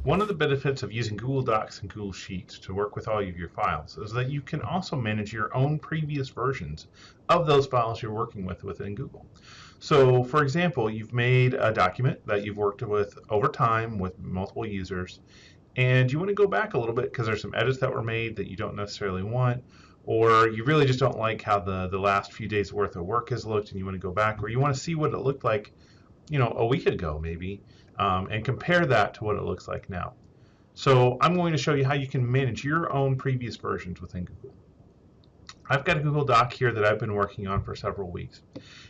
One of the benefits of using Google Docs and Google Sheets to work with all of your files is that you can also manage your own previous versions of those files you're working with within Google. So, for example, you've made a document that you've worked with over time with multiple users, and you want to go back a little bit because there's some edits that were made that you don't necessarily want, or you really just don't like how the last few days worth of work has looked and you want to go back, or you want to see what it looked like a week ago maybe, and compare that to what it looks like now. So I'm going to show you how you can manage your own previous versions within Google. I've got a Google Doc here that I've been working on for several weeks.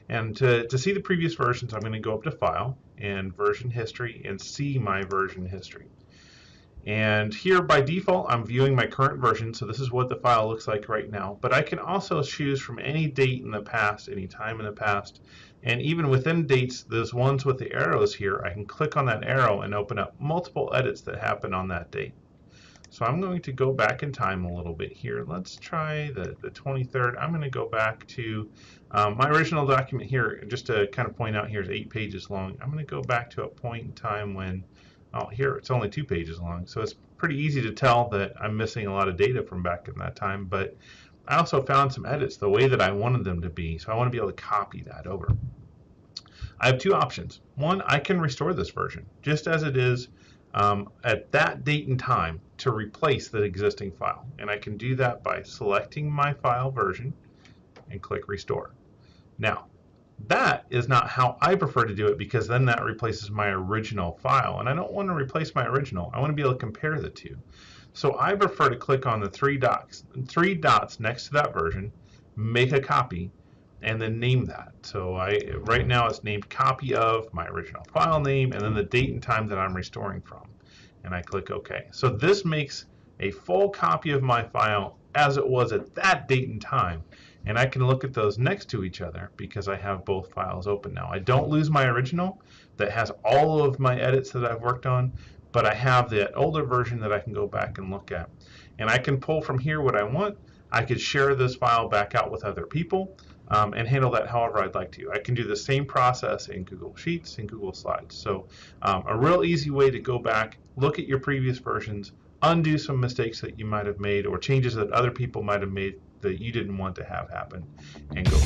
And to see the previous versions, I'm going to go up to File and Version History and see my version history. And here by default, I'm viewing my current version, so this is what the file looks like right now. But I can also choose from any date in the past, any time in the past, and even within dates, those ones with the arrows here, I can click on that arrow and open up multiple edits that happen on that date. So I'm going to go back in time a little bit here. Let's try the 23rd. I'm going to go back to my original document here, just to kind of point out here is 8 pages long. I'm going to go back to a point in time when here it's only 2 pages long, so it's pretty easy to tell that I'm missing a lot of data from back in that time, but I also found some edits the way that I wanted them to be, so I want to be able to copy that over. I have two options. One, I can restore this version just as it is at that date and time to replace the existing file, and I can do that by selecting my file version and click Restore. Now, that is not how I prefer to do it, because then that replaces my original file, and I don't want to replace my original. I want to be able to compare the two. So I prefer to click on the three dots next to that version, make a copy, and then name that. So right now it's named copy of my original file name and then the date and time that I'm restoring from. And I click OK. So this makes a full copy of my file as it was at that date and time. And I can look at those next to each other because I have both files open now. I don't lose my original that has all of my edits that I've worked on, but I have the older version that I can go back and look at. And I can pull from here what I want. I could share this file back out with other people and handle that however I'd like to. I can do the same process in Google Sheets and Google Slides. So a real easy way to go back, look at your previous versions, undo some mistakes that you might have made or changes that other people might have made that you didn't want to have happen, and go.